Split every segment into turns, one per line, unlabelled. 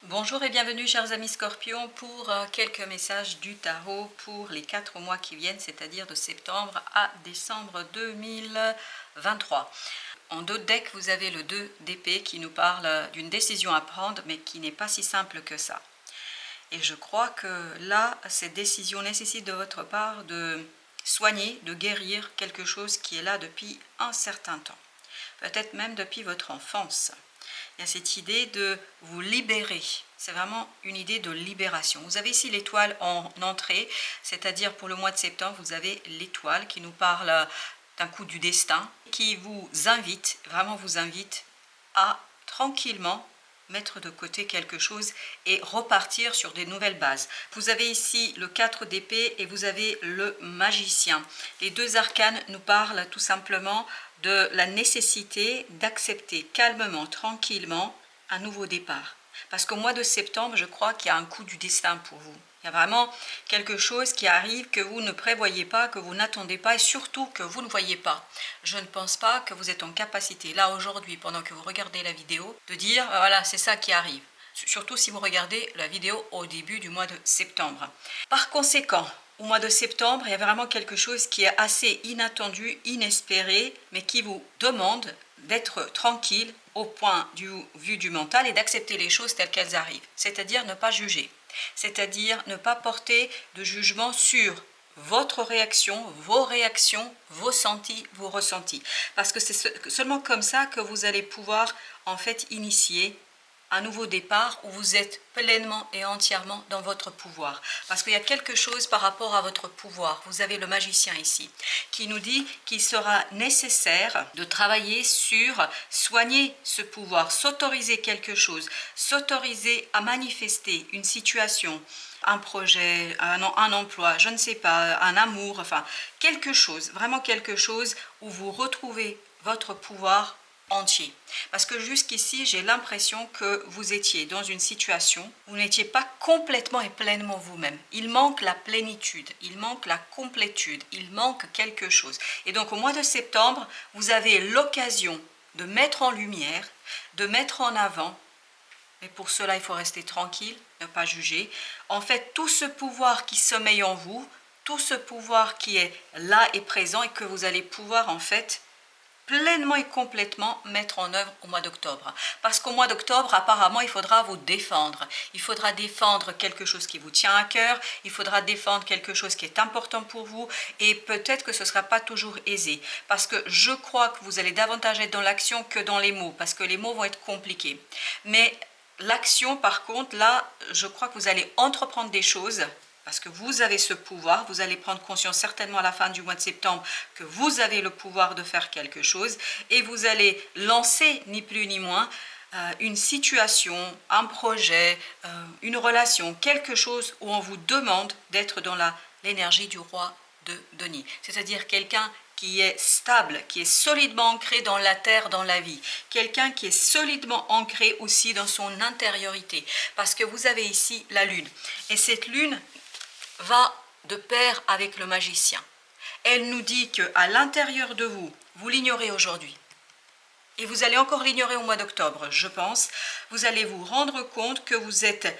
Bonjour et bienvenue chers amis Scorpions pour quelques messages du tarot pour les 4 mois qui viennent, c'est-à-dire de septembre à décembre 2023. En dos de deck, vous avez le 2 d'épée qui nous parle d'une décision à prendre, mais qui n'est pas si simple que ça. Et je crois que là, cette décision nécessite de votre part de soigner, de guérir quelque chose qui est là depuis un certain temps, peut-être même depuis votre enfance. Il y a cette idée de vous libérer. C'est vraiment une idée de libération. Vous avez ici l'étoile en entrée, c'est-à-dire pour le mois de septembre, vous avez l'étoile qui nous parle d'un coup du destin, qui vous invite, vraiment vous invite à tranquillement mettre de côté quelque chose et repartir sur des nouvelles bases. Vous avez ici le 4 d'épée et vous avez le magicien. Les deux arcanes nous parlent tout simplement de la nécessité d'accepter calmement, tranquillement, un nouveau départ. Parce qu'au mois de septembre, je crois qu'il y a un coup du destin pour vous. Il y a vraiment quelque chose qui arrive que vous ne prévoyez pas, que vous n'attendez pas et surtout que vous ne voyez pas. Je ne pense pas que vous êtes en capacité, là aujourd'hui, pendant que vous regardez la vidéo, de dire voilà, c'est ça qui arrive. Surtout si vous regardez la vidéo au début du mois de septembre. Par conséquent, au mois de septembre, il y a vraiment quelque chose qui est assez inattendu, inespéré, mais qui vous demande d'être tranquille au point de vue du mental et d'accepter les choses telles qu'elles arrivent. C'est-à-dire ne pas juger. C'est-à-dire ne pas porter de jugement sur votre réaction, vos sentis, vos ressentis. Parce que c'est seulement comme ça que vous allez pouvoir en fait initier un nouveau départ où vous êtes pleinement et entièrement dans votre pouvoir. Parce qu'il y a quelque chose par rapport à votre pouvoir. Vous avez le magicien ici qui nous dit qu'il sera nécessaire de travailler sur soigner ce pouvoir, s'autoriser quelque chose, s'autoriser à manifester une situation, un projet, un emploi, je ne sais pas, un amour, enfin quelque chose, vraiment quelque chose où vous retrouvez votre pouvoir entier. Parce que jusqu'ici, j'ai l'impression que vous étiez dans une situation où vous n'étiez pas complètement et pleinement vous-même. Il manque la plénitude, il manque la complétude, il manque quelque chose. Et donc au mois de septembre, vous avez l'occasion de mettre en lumière, de mettre en avant, mais pour cela, il faut rester tranquille, ne pas juger. En fait, tout ce pouvoir qui sommeille en vous, tout ce pouvoir qui est là et présent et que vous allez pouvoir en fait pleinement et complètement mettre en œuvre au mois d'octobre. Parce qu'au mois d'octobre, apparemment, il faudra vous défendre. Il faudra défendre quelque chose qui vous tient à cœur, il faudra défendre quelque chose qui est important pour vous, et peut-être que ce ne sera pas toujours aisé. Parce que je crois que vous allez davantage être dans l'action que dans les mots, parce que les mots vont être compliqués. Mais l'action, par contre, là, je crois que vous allez entreprendre des choses, parce que vous avez ce pouvoir, vous allez prendre conscience certainement à la fin du mois de septembre que vous avez le pouvoir de faire quelque chose et vous allez lancer ni plus ni moins une situation, un projet, une relation, quelque chose où on vous demande d'être dans l'énergie du roi de Denis. C'est-à-dire quelqu'un qui est stable, qui est solidement ancré dans la terre, dans la vie. Quelqu'un qui est solidement ancré aussi dans son intériorité. Parce que vous avez ici la lune. Et cette lune va de pair avec le magicien. Elle nous dit qu'à l'intérieur de vous, vous l'ignorez aujourd'hui, et vous allez encore l'ignorer au mois d'octobre, je pense, vous allez vous rendre compte que vous êtes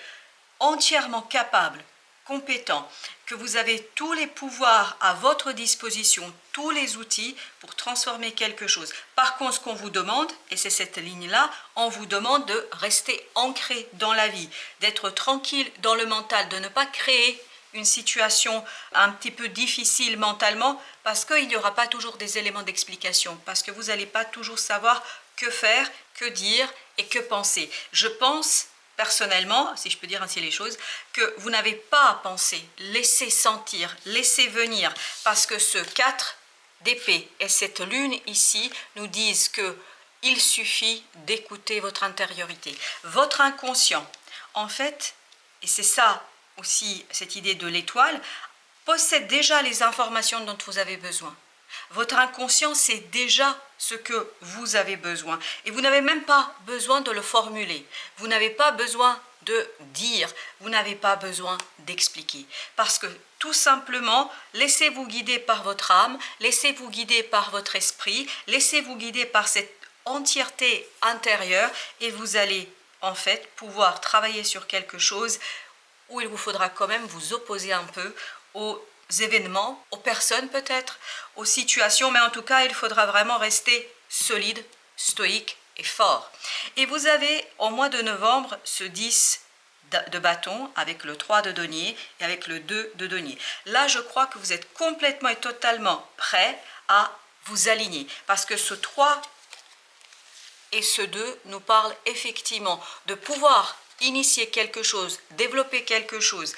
entièrement capable, compétent, que vous avez tous les pouvoirs à votre disposition, tous les outils pour transformer quelque chose. Par contre, ce qu'on vous demande, et c'est cette ligne-là, on vous demande de rester ancré dans la vie, d'être tranquille dans le mental, de ne pas créer une situation un petit peu difficile mentalement parce qu'il n'y aura pas toujours des éléments d'explication, parce que vous n'allez pas toujours savoir que faire, que dire et que penser. Je pense personnellement, si je peux dire ainsi les choses, que vous n'avez pas à penser, laissez sentir, laissez venir, parce que ce 4 d'épée et cette lune ici nous disent que il suffit d'écouter votre intériorité, votre inconscient. En fait, et c'est ça aussi cette idée de l'étoile, possède déjà les informations dont vous avez besoin. Votre inconscient sait déjà ce que vous avez besoin. Et vous n'avez même pas besoin de le formuler. Vous n'avez pas besoin de dire. Vous n'avez pas besoin d'expliquer. Parce que tout simplement, laissez-vous guider par votre âme, laissez-vous guider par votre esprit, laissez-vous guider par cette entièreté intérieure et vous allez en fait, pouvoir travailler sur quelque chose où il vous faudra quand même vous opposer un peu aux événements, aux personnes peut-être, aux situations, mais en tout cas, il faudra vraiment rester solide, stoïque et fort. Et vous avez au mois de novembre ce 10 de bâton avec le 3 de denier et avec le 2 de denier. Là, je crois que vous êtes complètement et totalement prêt à vous aligner parce que ce 3 et ce 2 nous parlent effectivement de pouvoir initier quelque chose, développer quelque chose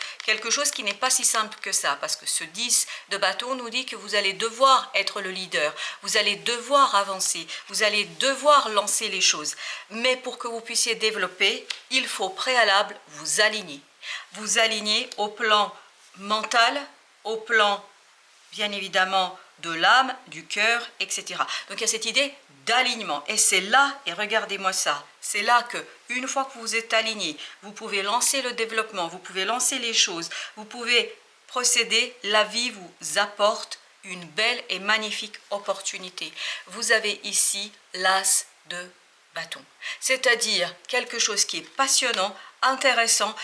qui n'est pas si simple que ça, parce que ce 10 de bâton nous dit que vous allez devoir être le leader, vous allez devoir avancer, vous allez devoir lancer les choses. Mais pour que vous puissiez développer, il faut au préalable vous aligner. Vous aligner au plan mental, au plan bien évidemment de l'âme, du cœur, etc. Donc il y a cette idée d'alignement. Et c'est là, et regardez-moi ça, c'est là que une fois que vous êtes aligné, vous pouvez lancer le développement, vous pouvez lancer les choses, vous pouvez procéder, la vie vous apporte une belle et magnifique opportunité. Vous avez ici l'as de bâton, c'est-à-dire quelque chose qui est passionnant, intéressant,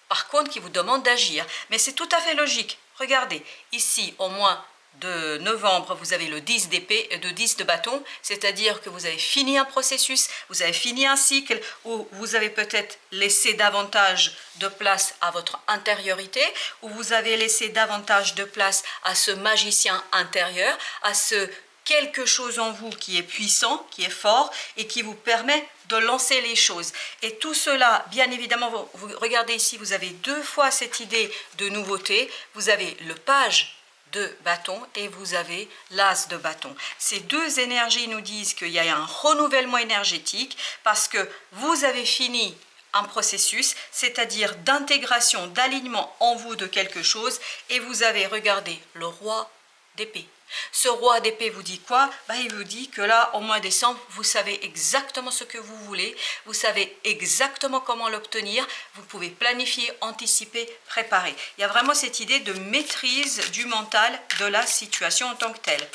par contre qui vous demande d'agir. Mais c'est tout à fait logique. Regardez, ici au mois de novembre, vous avez le 10 d'épée, de 10 de bâton, c'est-à-dire que vous avez fini un processus, vous avez fini un cycle où vous avez peut-être laissé davantage de place à votre intériorité, où vous avez laissé davantage de place à ce magicien intérieur, à ce quelque chose en vous qui est puissant, qui est fort et qui vous permet de lancer les choses. Et tout cela, bien évidemment, vous regardez ici, vous avez deux fois cette idée de nouveauté. Vous avez le page de bâton et vous avez l'as de bâton. Ces deux énergies nous disent qu'il y a un renouvellement énergétique parce que vous avez fini un processus, c'est-à-dire d'intégration, d'alignement en vous de quelque chose et vous avez, regardé le roi d'épée. Ce roi d'épée vous dit quoi? Il vous dit que là, au mois de décembre, vous savez exactement ce que vous voulez, vous savez exactement comment l'obtenir, vous pouvez planifier, anticiper, préparer. Il y a vraiment cette idée de maîtrise du mental de la situation en tant que telle.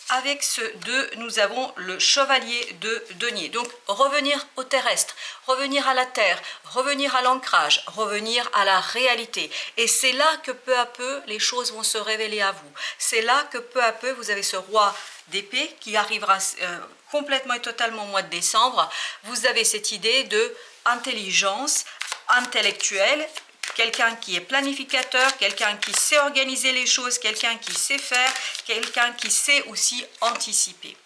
Avec ce 2, nous avons le chevalier de denier. Donc, revenir au terrestre, revenir à la terre, revenir à l'ancrage, revenir à la réalité. Et c'est là que peu à peu, les choses vont se révéler à vous. C'est là que peu à peu, vous avez ce roi d'épée qui arrivera complètement et totalement au mois de décembre. Vous avez cette idée de intelligence intellectuelle, quelqu'un qui est planificateur, quelqu'un qui sait organiser les choses, quelqu'un qui sait faire, quelqu'un qui sait aussi anticiper.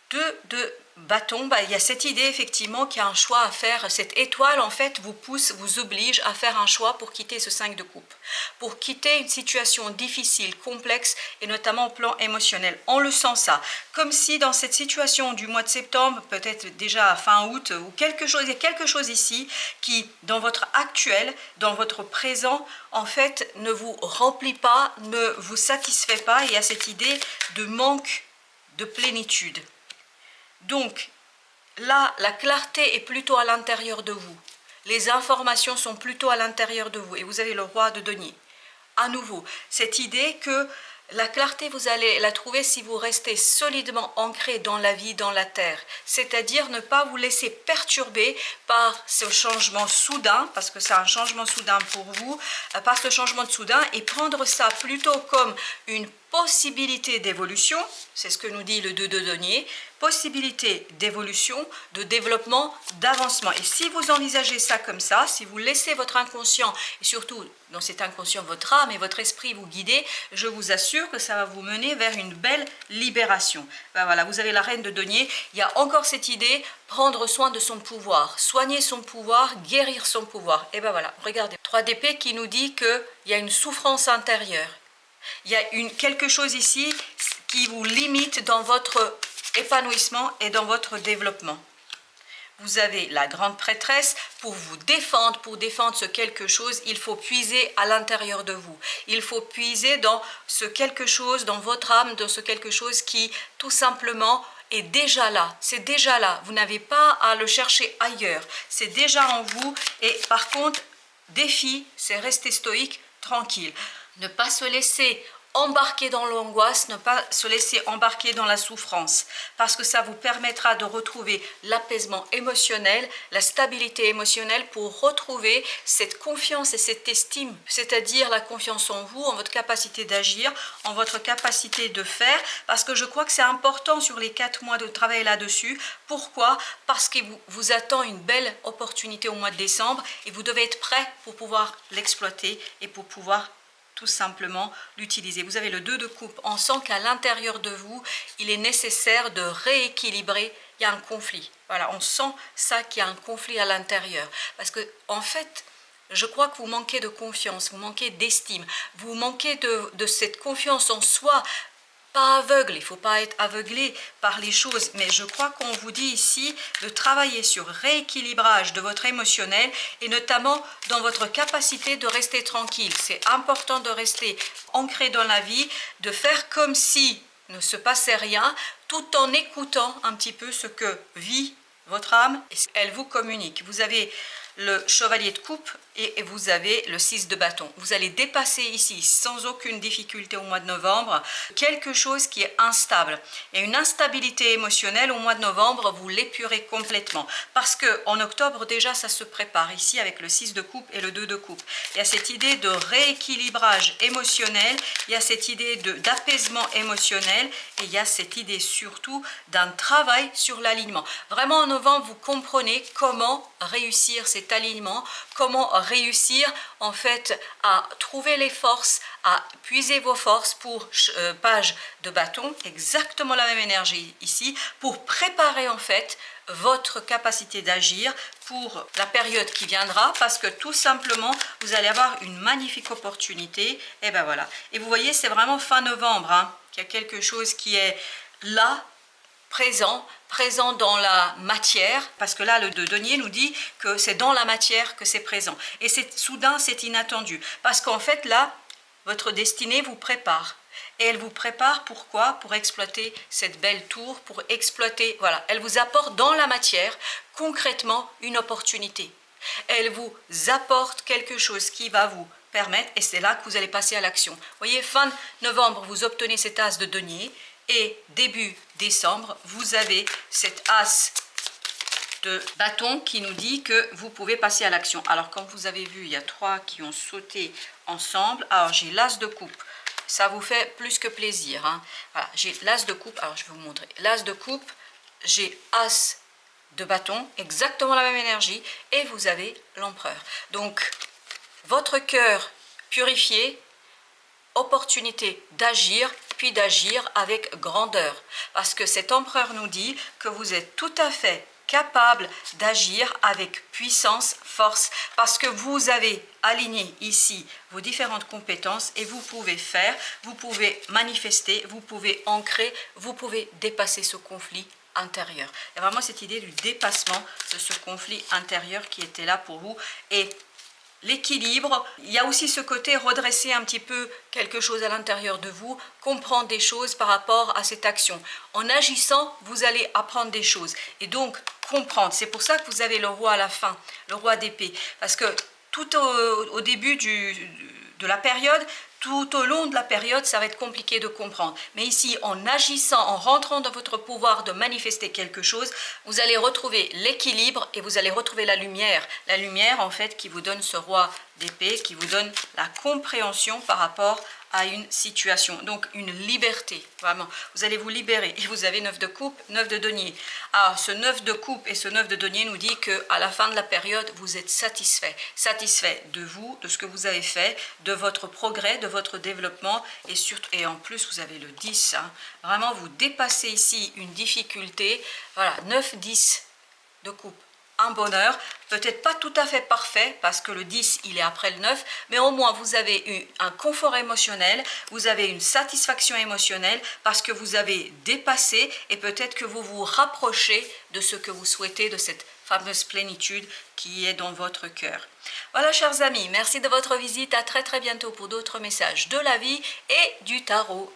2 de bâton, il y a cette idée effectivement qu'il y a un choix à faire. Cette étoile en fait vous pousse, vous oblige à faire un choix pour quitter ce 5 de coupe, pour quitter une situation difficile, complexe et notamment au plan émotionnel. On le sent ça, comme si dans cette situation du mois de septembre, peut-être déjà à fin août ou quelque chose, il y a quelque chose ici qui dans votre actuel, dans votre présent en fait ne vous remplit pas, ne vous satisfait pas et il y a cette idée de manque de plénitude. Donc, là, la clarté est plutôt à l'intérieur de vous. Les informations sont plutôt à l'intérieur de vous. Et vous avez le roi de denier. À nouveau, cette idée que la clarté, vous allez la trouver si vous restez solidement ancré dans la vie, dans la terre. C'est-à-dire ne pas vous laisser perturber par ce changement soudain, parce que c'est un changement soudain pour vous, par ce changement de soudain, et prendre ça plutôt comme une possibilité d'évolution, c'est ce que nous dit le 2 de denier, possibilité d'évolution, de développement, d'avancement. Et si vous envisagez ça comme ça, si vous laissez votre inconscient, et surtout dans cet inconscient votre âme et votre esprit vous guider, je vous assure que ça va vous mener vers une belle libération. Voilà, vous avez la reine de denier, il y a encore cette idée, prendre soin de son pouvoir, soigner son pouvoir, guérir son pouvoir. Et voilà, regardez, 3 d'épée qui nous dit qu'il y a une souffrance intérieure. Il y a quelque chose ici qui vous limite dans votre épanouissement et dans votre développement. Vous avez la grande prêtresse pour vous défendre, pour défendre ce quelque chose, il faut puiser à l'intérieur de vous. Il faut puiser dans ce quelque chose, dans votre âme, dans ce quelque chose qui tout simplement est déjà là. C'est déjà là. Vous n'avez pas à le chercher ailleurs. C'est déjà en vous. Et par contre, défi, c'est rester stoïque, tranquille. Ne pas se laisser embarquer dans l'angoisse, ne pas se laisser embarquer dans la souffrance, parce que ça vous permettra de retrouver l'apaisement émotionnel, la stabilité émotionnelle pour retrouver cette confiance et cette estime, c'est-à-dire la confiance en vous, en votre capacité d'agir, en votre capacité de faire, parce que je crois que c'est important sur les 4 mois de travail là-dessus. Pourquoi? Parce qu'il vous attend une belle opportunité au mois de décembre et vous devez être prêt pour pouvoir l'exploiter et pour pouvoir tout simplement l'utiliser. Vous avez le 2 de coupe. On sent qu'à l'intérieur de vous, il est nécessaire de rééquilibrer. Il y a un conflit. Voilà, on sent ça qu'il y a un conflit à l'intérieur. Parce que, en fait, je crois que vous manquez de confiance, vous manquez d'estime, vous manquez de cette confiance en soi. Pas aveugle, il ne faut pas être aveuglé par les choses, mais je crois qu'on vous dit ici de travailler sur rééquilibrage de votre émotionnel et notamment dans votre capacité de rester tranquille. C'est important de rester ancré dans la vie, de faire comme si ne se passait rien, tout en écoutant un petit peu ce que vit votre âme et elle vous communique. Vous avez le chevalier de coupe et vous avez le 6 de bâton. Vous allez dépasser ici sans aucune difficulté au mois de novembre quelque chose qui est instable. Et une instabilité émotionnelle au mois de novembre, vous l'épurez complètement. Parce qu'en octobre déjà ça se prépare ici avec le 6 de coupe et le 2 de coupe. Il y a cette idée de rééquilibrage émotionnel, il y a cette idée d'apaisement émotionnel et il y a cette idée surtout d'un travail sur l'alignement. Vraiment en novembre vous comprenez comment réussir cet alignement, comment réussir en fait à trouver les forces, à puiser vos forces pour page de bâton, exactement la même énergie ici, pour préparer en fait votre capacité d'agir pour la période qui viendra, parce que tout simplement vous allez avoir une magnifique opportunité. Et ben voilà, et vous voyez c'est vraiment fin novembre hein, qu'il y a quelque chose qui est là, présent dans la matière, parce que là le denier nous dit que c'est dans la matière que c'est présent, et c'est soudain, c'est inattendu, parce qu'en fait là, votre destinée vous prépare, et elle vous prépare pourquoi? Pour exploiter cette belle tour, pour exploiter, voilà, elle vous apporte dans la matière, concrètement, une opportunité. Elle vous apporte quelque chose qui va vous permettre, et c'est là que vous allez passer à l'action. Vous voyez, fin novembre, vous obtenez cet as de denier, et début décembre, vous avez cet as de bâton qui nous dit que vous pouvez passer à l'action. Alors, comme vous avez vu, il y a 3 qui ont sauté ensemble. Alors, j'ai l'as de coupe. Ça vous fait plus que plaisir. Hein. Voilà, j'ai l'as de coupe. Alors, je vais vous montrer. L'as de coupe, j'ai as de bâton, exactement la même énergie. Et vous avez l'empereur. Donc, votre cœur purifié, opportunité d'agir, puis d'agir avec grandeur. Parce que cet empereur nous dit que vous êtes tout à fait capable d'agir avec puissance, force, parce que vous avez aligné ici vos différentes compétences et vous pouvez faire, vous pouvez manifester, vous pouvez ancrer, vous pouvez dépasser ce conflit intérieur. Il y a vraiment cette idée du dépassement de ce conflit intérieur qui était là pour vous. Et l'équilibre, il y a aussi ce côté redresser un petit peu quelque chose à l'intérieur de vous, comprendre des choses par rapport à cette action. En agissant, vous allez apprendre des choses et donc comprendre. C'est pour ça que vous avez le roi à la fin, le roi d'épée. Parce que tout au début de la période, tout au long de la période, ça va être compliqué de comprendre. Mais ici, en agissant, en rentrant dans votre pouvoir de manifester quelque chose, vous allez retrouver l'équilibre et vous allez retrouver la lumière. La lumière, en fait, qui vous donne ce roi d'épée, qui vous donne la compréhension par rapport à une situation. Donc, une liberté, vraiment. Vous allez vous libérer. Et vous avez 9 de coupe, 9 de denier. Alors, ce 9 de coupe et ce 9 de denier nous dit qu'à la fin de la période, vous êtes satisfait. Satisfait de vous, de ce que vous avez fait, de votre progrès, de votre développement et surtout, et en plus vous avez le 10, hein. Vraiment vous dépassez ici une difficulté, voilà, 9, 10 de coupe, un bonheur, peut-être pas tout à fait parfait parce que le 10 il est après le 9, mais au moins vous avez eu un confort émotionnel, vous avez une satisfaction émotionnelle parce que vous avez dépassé et peut-être que vous vous rapprochez de ce que vous souhaitez, de cette fameuse plénitude qui est dans votre cœur. Voilà chers amis, merci de votre visite, à très bientôt pour d'autres messages de la vie et du tarot.